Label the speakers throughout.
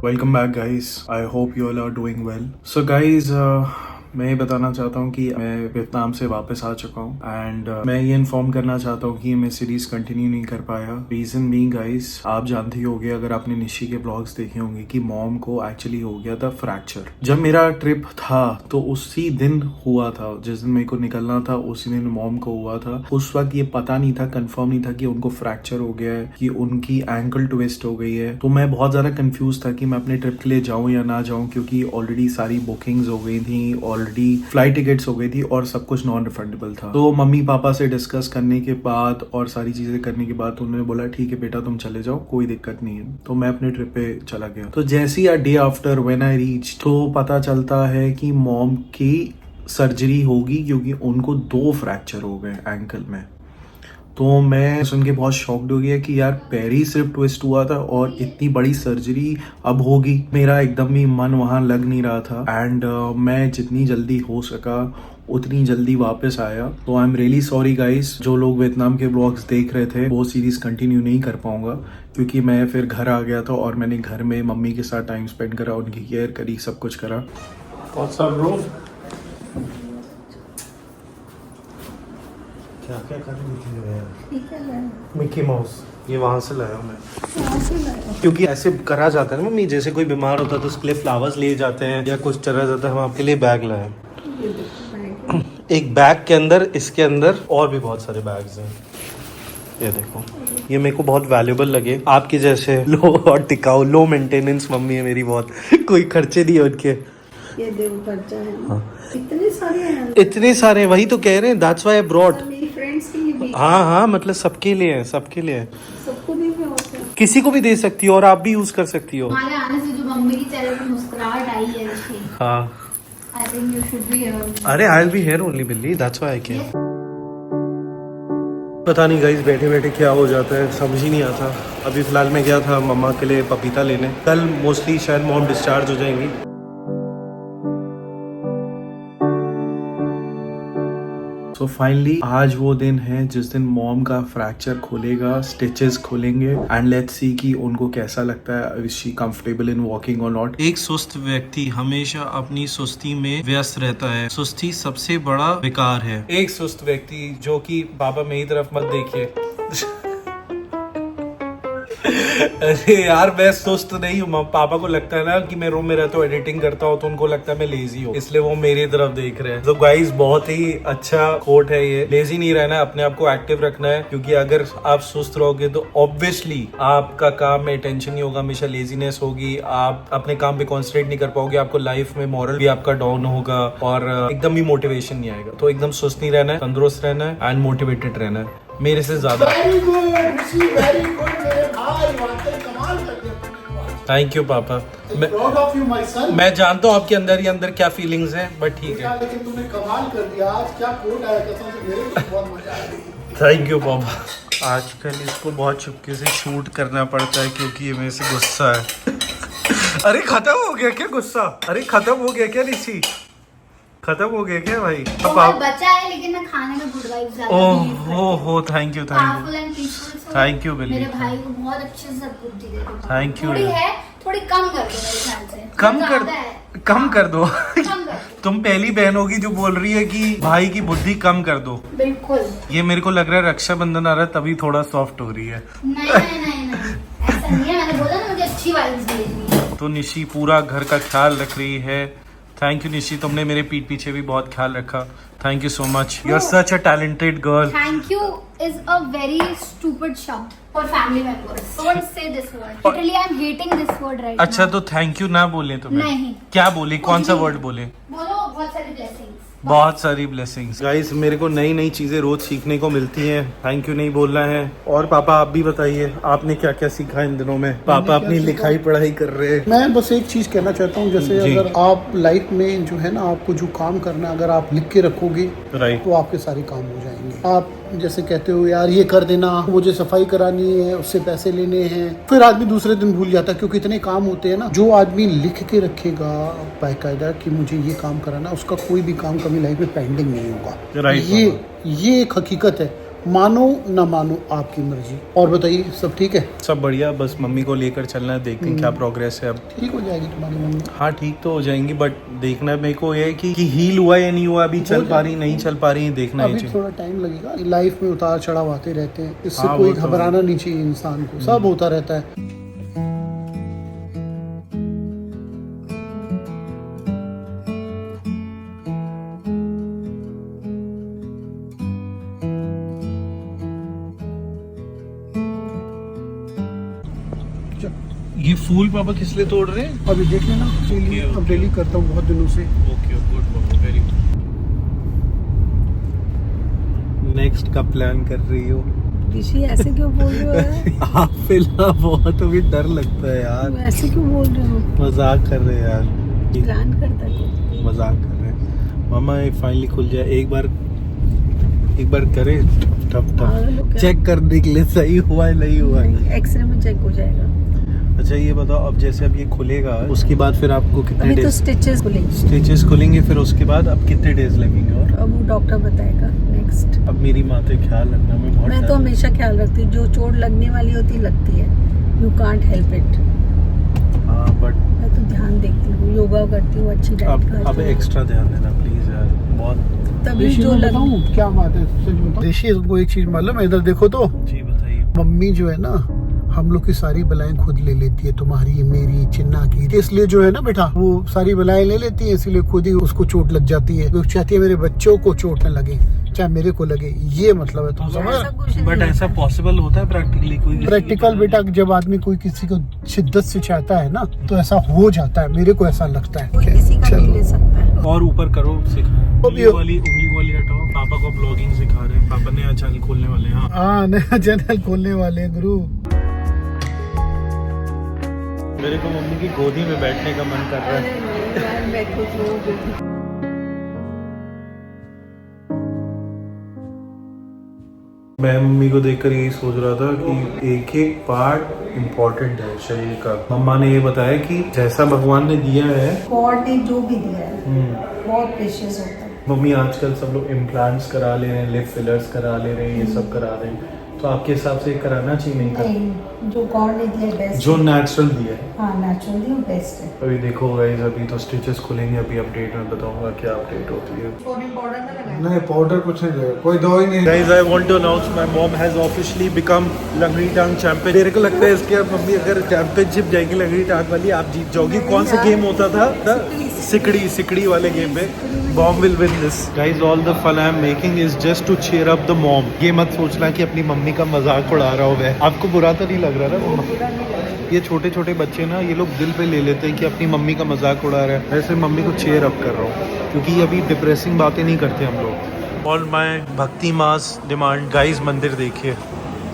Speaker 1: Welcome back guys. I hope you all are doing well. So guys, मैं ये बताना चाहता हूँ कि मैं वियतनाम से वापस आ चुका हूँ एंड मैं ये इन्फॉर्म करना चाहता हूँ कि मैं सीरीज कंटिन्यू नहीं कर पाया. रीजन बीइंग गाइस, आप जानते ही होंगे अगर आपने निशी के ब्लॉग्स देखे होंगे कि मॉम को एक्चुअली हो गया था फ्रैक्चर. जब मेरा ट्रिप था तो उसी दिन हुआ था, जिस दिन मेरे को निकलना था उसी दिन मॉम को हुआ था. उस वक्त ये पता नहीं था, कंफर्म नहीं था कि उनको फ्रैक्चर हो गया है, कि उनकी एंकल ट्विस्ट हो गई है. तो मैं बहुत ज्यादा कंफ्यूज था कि मैं अपने ट्रिप के लिए जाऊं या ना जाऊं, क्योंकि ऑलरेडी सारी बुकिंग्स हो गई थी, ऑलरेडी फ्लाइट टिकट्स हो गई थी और सब कुछ नॉन रिफंडेबल था. तो मम्मी पापा से डिस्कस करने के बाद और सारी चीजें करने के बाद उन्होंने बोला ठीक है बेटा तुम चले जाओ, कोई दिक्कत नहीं है. तो मैं अपने ट्रिप पे चला गया. तो जैसे ही day after when I reach, तो पता चलता है कि मॉम की सर्जरी होगी क्योंकि उनको 2 फ्रैक्चर हो गए एंकल में. तो मैं सुन के बहुत शॉक्ड हो गया कि यार पैर ही सिर्फ ट्विस्ट हुआ था और इतनी बड़ी सर्जरी अब होगी. मेरा एकदम ही मन वहाँ लग नहीं रहा था एंड मैं जितनी जल्दी हो सका उतनी जल्दी वापस आया. तो I am really sorry guys, जो लोग वियतनाम के व्लॉग्स देख रहे थे वो सीरीज कंटिन्यू नहीं कर पाऊंगा क्योंकि मैं फिर घर आ गया था और मैंने घर में मम्मी के साथ टाइम स्पेंड करा, उनकी केयर करी, सब कुछ करा.
Speaker 2: What's up, bro? क्या क्या करने मिकी माउस ये वहां से लाया हूं मैं, क्योंकि ऐसे करा जाता है ना मम्मी, जैसे कोई बीमार होता है तो उसके लिए फ्लावर्स लिए जाते हैं या कुछ चला जाता है. हम आपके लिए बैग लाए. एक बैग के अंदर, इसके अंदर और भी बहुत सारे बैग्स हैं. ये देखो, ये मेरे को बहुत वैल्यूबल लगे. आपके जैसे लो और टिकाऊ, लो मेंटेनेंस मम्मी है मेरी बहुत. कोई खर्चे नहीं है उनके.
Speaker 3: ये देखो खर्चा है. हाँ.
Speaker 2: इतने सारे, वही तो कह रहे हैं. That's why I brought.
Speaker 3: मेरी फ्रेंड्स के लिए भी.
Speaker 2: हाँ, मतलब सबके लिए है, सबके लिए है.
Speaker 3: सबको भी होता है.
Speaker 2: किसी को भी दे सकती हो और आप भी यूज कर सकती हो.
Speaker 4: हमारे आने से जो मम्मी की चेहरे पर मुस्कुराहट आई है ऋषि,
Speaker 2: हाँ.
Speaker 4: I think you should be here.
Speaker 2: अरे I will be here only बिल्ली, दैट्स व्हाई आई केम. पता नहीं गाइस, बैठे बैठे क्या हो जाता है समझ ही नहीं आता. अभी फिलहाल मैं गया था मम्मा के लिए पपीता लेने. कल मोस्टली शायद मॉम डिस्चार्ज हो जाएंगी.
Speaker 1: सो फाइनली आज वो दिन है जिस दिन मॉम का फ्रैक्चर खोलेगा, स्टिचेस खोलेंगे एंड लेट्स सी कि उनको कैसा लगता है, is she comfortable in walking और नॉट.
Speaker 2: एक सुस्त व्यक्ति हमेशा अपनी सुस्ती में व्यस्त रहता है. सुस्ती सबसे बड़ा विकार है. एक सुस्त व्यक्ति जो कि पापा मेरी तरफ मत देखिए. अरे यार मैं सुस्त नहीं हूँ. पापा को लगता है ना कि मैं रूम में रहता हूँ एडिटिंग करता हूँ तो उनको लगता है मैं लेजी हूँ, इसलिए वो मेरी तरफ देख रहे हैं. तो गाइस बहुत ही अच्छा कोट है ये. लेजी नहीं रहना है, अपने आप को एक्टिव रखना है, क्योंकि अगर आप सुस्त रहोगे तो ऑब्वियसली आपका काम में अटेंशन नहीं होगा, हमेशा लेजीनेस होगी, आप अपने काम पे कॉन्सेंट्रेट नहीं कर पाओगे, आपको लाइफ में मॉरल भी आपका डाउन होगा और एकदम भी मोटिवेशन नहीं आएगा. तो एकदम सुस्त नहीं रहना है, तंदुरुस्त रहना है एंड मोटिवेटेड रहना है, मेरे से ज्यादा. थैंक यू पापा. मैं जानता हूँ आपके अंदर ही अंदर क्या फीलिंग्स हैं, बट ठीक है.
Speaker 5: लेकिन तुमने कमाल कर दिया. आज क्या कोट आया, कसम से मेरे को बहुत मजा आ रही.
Speaker 2: थैंक यू पापा. आजकल इसको बहुत चुपके से शूट करना पड़ता है क्योंकि ये मेरे से गुस्सा है. अरे खत्म हो गया क्या गुस्सा? अरे खत्म हो गया क्या निशी? खत्म हो गया क्या भाई?
Speaker 4: अब आप बचा है लेकिन ना खाने में गुड वाइब्स ज्यादा.
Speaker 2: Oh thank you thank you बिल्ली.
Speaker 4: मेरे भाई को बहुत अच्छे से सब कुछ दे दो.
Speaker 2: Thank you.
Speaker 4: थोड़ी है, थोड़ी कम कर दो मेरे ख्याल से.
Speaker 2: कम कर दो.
Speaker 4: कम कर.
Speaker 2: तुम पहली बहन होगी जो बोल रही है कि भाई की बुद्धि कम कर दो.
Speaker 4: बिल्कुल.
Speaker 2: ये मेरे को लग रहा है रक्षाबंधन आ रहा है तभी थोड़ा सॉफ्ट हो रही है.
Speaker 4: नहीं ऐसा नहीं है. मैंने बोला ना मुझे अच्छी वाइब्स भेजनी है.
Speaker 2: तो निशी पूरा घर का ख्याल रख रही है. थैंक यू निशी, तुमने मेरे पीठ पीछे भी बहुत ख्याल रखा. Thank you so much. You are such a talented girl.
Speaker 4: Thank you is a very stupid शब्द for family members. Don't say this word. Literally, I'm hating this word right
Speaker 2: अच्छा
Speaker 4: now.
Speaker 2: तो थैंक यू ना बोले तुम्हें?
Speaker 4: नहीं.
Speaker 2: क्या बोले? कौन सा
Speaker 4: नहीं.
Speaker 2: वर्ड बोले?
Speaker 4: बोलो बहुत सारी blessings.
Speaker 2: बहुत सारी ब्लेसिंग्स. गाइस मेरे को नई नई चीजें रोज सीखने को मिलती हैं. थैंक यू नहीं बोलना है. और पापा आप भी बताइए, आपने क्या क्या सीखा इन दिनों में? पापा अपनी लिखाई पढ़ाई कर रहे हैं.
Speaker 5: मैं बस एक चीज कहना चाहता हूँ, जैसे
Speaker 2: जी.
Speaker 5: अगर आप लाइफ में जो है ना, आपको जो काम करना है अगर आप लिख के रखोगे
Speaker 2: राइट
Speaker 5: तो आपके सारे काम हो जाएंगे. आप जैसे कहते हो यार ये कर देना, मुझे सफाई करानी है, उससे पैसे लेने हैं, फिर आदमी दूसरे दिन भूल जाता है क्योंकि इतने काम होते हैं ना. जो आदमी लिख के रखेगा बाकायदा कि मुझे ये काम कराना, उसका कोई भी काम कभी लाइफ में पेंडिंग नहीं होगा.
Speaker 2: राइट.
Speaker 5: ये एक हकीकत है. मानो ना मानो आपकी मर्जी। और बताइए सब ठीक है?
Speaker 1: सब बढ़िया, बस मम्मी को लेकर चलना है, देखते हैं क्या प्रोग्रेस है अब।
Speaker 5: ठीक हो जाएगी तुम्हारी मम्मी।
Speaker 1: हाँ ठीक तो हो जाएंगी, बट देखना मेरे को ये है कि हील हुआ या नहीं हुआ, अभी चल पा रही नहीं चल पा रही, देखना ही
Speaker 5: अभी
Speaker 1: चाहिए।
Speaker 5: थोड़ा टाइम लगेगा, लाइफ में उतार चढ़ाव आते रहते हैं, इससे
Speaker 1: हाँ,
Speaker 5: कोई
Speaker 1: वो तो है।
Speaker 5: घबराना नहीं चाहिए इंसान को, सब होता रहता है।
Speaker 2: ये फूल पापा किस लिए तोड़ रहे हैं?
Speaker 5: अभी देख लेना, डेली अब डेली करता हूँ बहुत दिनों से।
Speaker 2: ओके गुड पापा, वेरी गुड।
Speaker 1: नेक्स्ट का प्लान कर रही हो?
Speaker 3: ऋषि ऐसे क्यों बोल रहे हो?
Speaker 1: आप फिलहाल बहुत अभी डर लगता है यार।
Speaker 3: ऐसे क्यों बोल रहे हो?
Speaker 1: मजाक कर रहे हैं यार,
Speaker 3: प्लान करता है
Speaker 1: मजाक कर रहे हैं। मामा ये फाइनली खुल जाए, एक बार करे टप चेक करने के लिए सही हुआ है नहीं हुआ है।
Speaker 3: एक्सरे में चेक हो जाएगा।
Speaker 1: अच्छा ये बताओ, अब जैसे अब ये खुलेगा उसके बाद फिर आपको कितने
Speaker 3: अभी तो
Speaker 1: डेज
Speaker 3: स्टिचेस खुलेंगे,
Speaker 1: स्टिचेस खुलेंगे, फिर उसके बाद अब कितने डेज लगेंगे? और
Speaker 3: अब वो डॉक्टर बताएगा नेक्स्ट।
Speaker 1: अब मेरी माते ख्याल रखना, मैं बहुत
Speaker 3: मैं
Speaker 1: डर-
Speaker 3: तो हमेशा ख्याल रखती हूँ, जो चोट लगने वाली होती लगती है, यू कांट हेल्प इट।
Speaker 1: हाँ बट
Speaker 3: मैं तो ध्यान देती हूँ, योगा करती हूँ, अच्छी डाइट
Speaker 1: अब
Speaker 3: खाती हूँ,
Speaker 1: एक्स्ट्रा ध्यान देना प्लीज यार, बहुत।
Speaker 3: तभी
Speaker 5: ऋषि
Speaker 3: जो
Speaker 5: मैं
Speaker 3: लग
Speaker 5: बताऊं क्या बात है, सच बताऊं ऋषि, तुमको एक चीज मालूम है? इधर देखो तो,
Speaker 1: जी बताइए।
Speaker 5: मम्मी जो है ना, हम लोग की सारी बलाएं खुद ले लेती है, तुम्हारी मेरी चिन्ना की, इसलिए जो है ना बेटा, वो सारी बलाएं ले लेती है, इसलिए खुद ही उसको चोट लग जाती है। वो चाहती है मेरे बच्चों को चोट न लगे, चाहे मेरे को लगे, ये मतलब है, तुम समझ?
Speaker 3: ऐसा कुछ नहीं
Speaker 1: बट
Speaker 3: है।
Speaker 1: ऐसा पॉसिबल होता है प्रैक्टिकली? कोई
Speaker 5: प्रैक्टिकल बेटा, जब आदमी कोई किसी को शिद्दत से चाहता है ना, तो ऐसा हो जाता है, मेरे को ऐसा लगता है।
Speaker 3: कोई किसी का नहीं ले सकता है।
Speaker 1: और ऊपर करो, सिखा
Speaker 5: अभी-
Speaker 1: उंगली वाली हटाओ। पापा को ब्लॉगिंग सिखा रहे हैं, पापा नया चैनल खोलने वाले हैं।
Speaker 5: हाँ, नया चैनल खोलने वाले हैं गुरु।
Speaker 1: मेरे को मम्मी की गोदी में बैठने का मन कर रहा है।
Speaker 3: अरे नहीं यार, मैं खुद लोग
Speaker 1: मैं मम्मी को देखकर यही सोच रहा था कि एक एक पार्ट इम्पोर्टेंट है शरीर का। मम्मा ने ये बताया कि जैसा भगवान ने दिया है,
Speaker 3: गॉड ने जो भी दिया है बहुत प्रेशियस होता है।
Speaker 1: मम्मी आजकल सब लोग इम्प्लांट्स करा ले रहे हैं, लिप फिलर्स करा ले रहे हैं, ये सब करा रहे हैं, तो आपके हिसाब से कराना चाहिए नहीं कर?
Speaker 3: नहीं, जो गॉड ने दिया है बेस्ट।
Speaker 1: जो नेचुरल दिया है।
Speaker 3: हाँ, नेचुरली बेस्ट है।
Speaker 1: अभी देखो गाइस, अभी तो स्टिचेस खुलेंगे, अभी अपडेट में बताऊंगा क्या अपडेट होती है।
Speaker 3: पाउडर ना लगाए।
Speaker 5: नहीं, पाउडर कुछ नहीं देगा, कोई दवाई नहीं।
Speaker 1: Guys, I want to announce my mom has officially become लंगड़ी टांग चैंपियन। मेरे को लगता है इसके अब मम्मी अगर चैंपियनशिप जाएगी लंगड़ी टांग वाली, आप जीत जाओगी। कौन सा गेम होता था? सिकड़ी वाले गेम में mom will win this. Guys, all the fun I am making is just to cheer up the mom. ये मत सोचना कि अपनी मम्मी का मजाक उड़ा रहा हूँ मैं। आपको बुरा तो नहीं लग रहा ना? वो ये छोटे छोटे बच्चे ना, ये लोग दिल पे ले लेते हैं कि अपनी मम्मी का मजाक उड़ा रहा है। ऐसे मम्मी को चीयर अप कर रहा हूँ, क्योंकि अभी डिप्रेसिंग बातें नहीं करते हम लोग। ऑल माय भक्ति मास डिमांड। गाइस, मंदिर देखिए,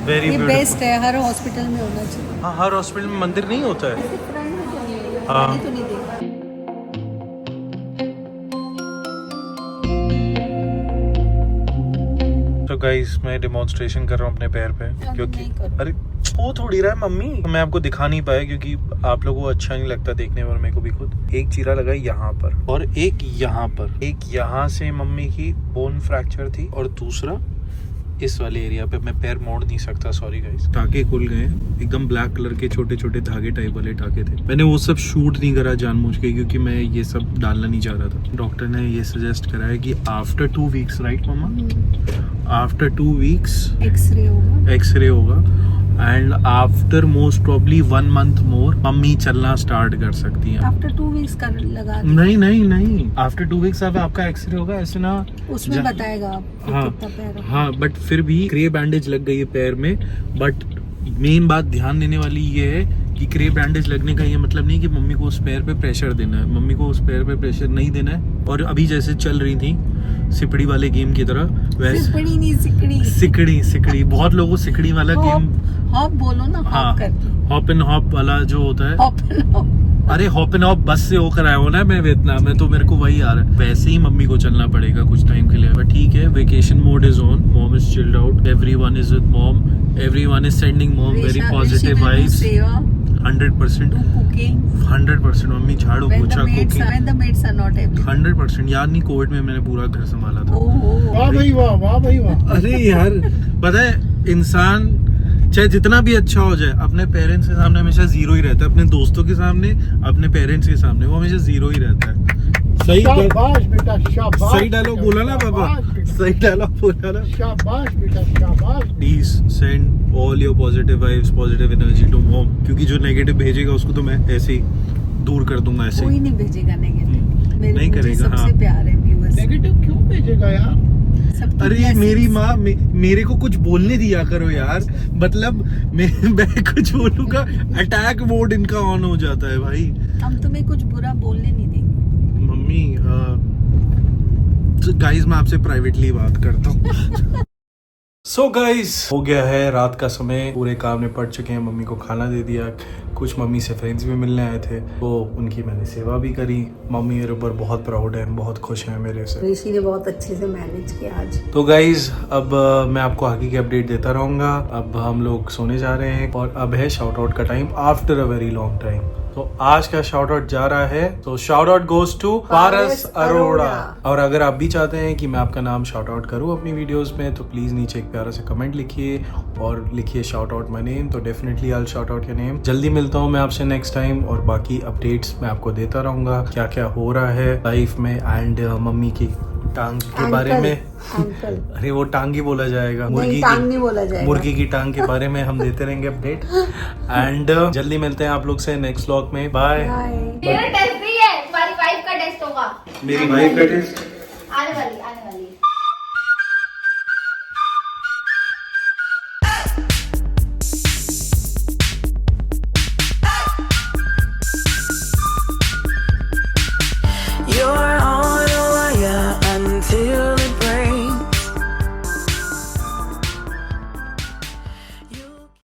Speaker 1: वेरी
Speaker 3: ये
Speaker 1: ब्यूटीफुल।
Speaker 3: बेस्ट है, हर हॉस्पिटल में होना चाहिए।
Speaker 1: हाँ, हर हॉस्पिटल में मंदिर नहीं होता है। हाँ।
Speaker 3: मैंने तो नहीं देखा।
Speaker 1: तो गाइस, मैं डेमोन्स्ट्रेशन कर रहा हूँ अपने पैर पे,
Speaker 3: अब
Speaker 1: क्योंकि
Speaker 3: नहीं करो।
Speaker 1: अरे वो थोड़ी रहा है मम्मी, मैं आपको दिखा नहीं पाया क्योंकि आप लोगों को अच्छा नहीं लगता देखने में, और मेरे को भी खुद। एक चीरा लगा यहाँ पर और एक यहाँ पर, एक यहाँ से मम्मी की बोन फ्रैक्चर थी, और दूसरा इस वाले एरिया पे। मैं पैर मोड़ नहीं सकता, सॉरी गाइस। टाके खुल गए, एकदम ब्लैक कलर के छोटे छोटे धागे टाइप वाले टाके थे। मैंने वो सब शूट नहीं करा जानबूझ के, क्योंकि मैं ये सब डालना नहीं चाह रहा था। डॉक्टर ने ये सजेस्ट करा है कि आफ्टर 2 वीक्स, राइट मम्मा, आफ्टर 2 वीक्स एक्सरे होगा, and after most probably 1 month more mummy चलना स्टार्ट कर सकती हैं।
Speaker 3: आफ्टर 2 वीक्स का लगा दो।
Speaker 1: नहीं, आफ्टर 2 वीक्स अब आपका एक्सरे होगा, ऐसे ना
Speaker 3: उसमें बताएगा आप कि
Speaker 1: हाँ,
Speaker 3: कितना पैर है।
Speaker 1: हाँ, बट फिर भी क्रे बैंडेज लग गई है पैर में। बट मेन बात ध्यान देने वाली ये है कि क्रे बैंडेज लगने का ये मतलब नहीं कि मम्मी को उस पैर पे प्रेशर देना है। मम्मी को उस पैर पे प्रेशर नहीं देना है। और अभी जैसे चल रही थी सिकड़ी वाले गेम की तरह, वैसे
Speaker 3: सिकड़ी नहीं,
Speaker 1: सिकड़ी बहुत लोगों सिकड़ी वाला गेम,
Speaker 3: हॉप बोलो ना,
Speaker 1: हाँ,
Speaker 3: हॉप करके।
Speaker 1: हॉप एंड हॉप वाला जो होता है।
Speaker 3: Hop and hop.
Speaker 1: अरे हॉप एंड हॉप बस से होकर आया हो ना मैं वियतनाम में, तो मेरे को वही आ रहा है। वैसे ही मम्मी को चलना पड़ेगा कुछ टाइम के लिए, बट ठीक है। Vacation mode is on, mom is chilled out, everyone is with mom, everyone is sending mom very positive vibes. 100%
Speaker 3: cooking
Speaker 1: 100% mummy झाड़ू पोछा cooking
Speaker 3: when the maids are not able.
Speaker 1: 100%। याद नहीं कोविड में मैंने पूरा घर संभाला था।
Speaker 3: ओह,
Speaker 5: वाह भाई वाह, वाह भाई वाह।
Speaker 1: अरे यार पता है इंसान चाहे जितना भी अच्छा हो जाए अपने पेरेंट्स के सामने हमेशा जीरो ही रहता है, अपने दोस्तों के सामने, अपने पेरेंट्स के सामने वो हमेशा जीरो ही रहता है। सही
Speaker 5: शाबाश बेटा, शाबाश।
Speaker 1: सही डायलॉग बोला ना पापा, सही डायलॉग बोला ना।
Speaker 5: शाबाश बेटा, शाबाश।
Speaker 1: Please send all your positive vibes, positive energy to mom, क्योंकि जो नेगेटिव भेजेगा उसको तो मैं ऐसे ही दूर कर दूंगा ऐसे।
Speaker 3: कोई नहीं भेजेगा नेगेटिव, मेरे
Speaker 1: नहीं
Speaker 3: मुझे
Speaker 1: करेगा,
Speaker 3: सबसे
Speaker 1: हाँ।
Speaker 3: प्यार है व्यूअर्स।
Speaker 5: नेगेटिव क्यों भेजेगा यार?
Speaker 3: सबकी
Speaker 1: अरे
Speaker 3: blessings।
Speaker 1: मेरी माँ मेरे को कुछ बोलने दिया करो यार, मतलब मैं कुछ बोलूंगा अटैक मोड इनका ऑन हो जाता है भाई।
Speaker 3: हम तुम्हें कुछ बुरा बोलने नहीं देंगे।
Speaker 1: मम्मी गाइस मैं आपसे प्राइवेटली बात करता हूँ। सो गाइस हो गया है रात का समय, पूरे काम निपट चुके हैं, मम्मी को खाना दे दिया, कुछ मम्मी से फ्रेंड्स भी मिलने आए थे तो उनकी मैंने सेवा भी करी। मम्मी मेरे ऊपर बहुत प्राउड है, बहुत खुश है मेरे से।
Speaker 3: ऋषि ने बहुत अच्छे से मैनेज किया आज।
Speaker 1: तो गाइज अब मैं आपको आगे की अपडेट देता रहूंगा। अब हम लोग सोने जा रहे हैं और अब है शाउट आउट का time after a very long time. तो आज का शाउट आउट जा रहा है, तो शाउट आउट गोज टू पारस अरोड़ा। और अगर आप भी चाहते हैं कि मैं आपका नाम शाउट आउट करूं अपनी वीडियोस में तो प्लीज नीचे एक प्यारा से कमेंट लिखिए और लिखिए शाउट आउट माय नेम, तो definitely I will shout out your name. जल्दी मिलता हूं मैं आपसे नेक्स्ट टाइम और बाकी अपडेट्स मैं आपको देता रहूंगा क्या क्या हो रहा है लाइफ में। एंड मम्मी की टांग के बारे में,
Speaker 3: अंकल
Speaker 1: अरे वो टांग ही बोला जाएगा,
Speaker 3: नहीं, टांग नहीं बोला जाएगा।
Speaker 1: मुर्गी की टांग के बारे में हम देते रहेंगे अपडेट। एंड जल्दी मिलते हैं आप लोग से नेक्स्ट व्लॉग में। बाय।
Speaker 4: मेरा टेस्ट भी है, तुम्हारी वाइफ का टेस्ट होगा।
Speaker 1: मेरी वाइफ का टेस्ट
Speaker 4: आने वाली है।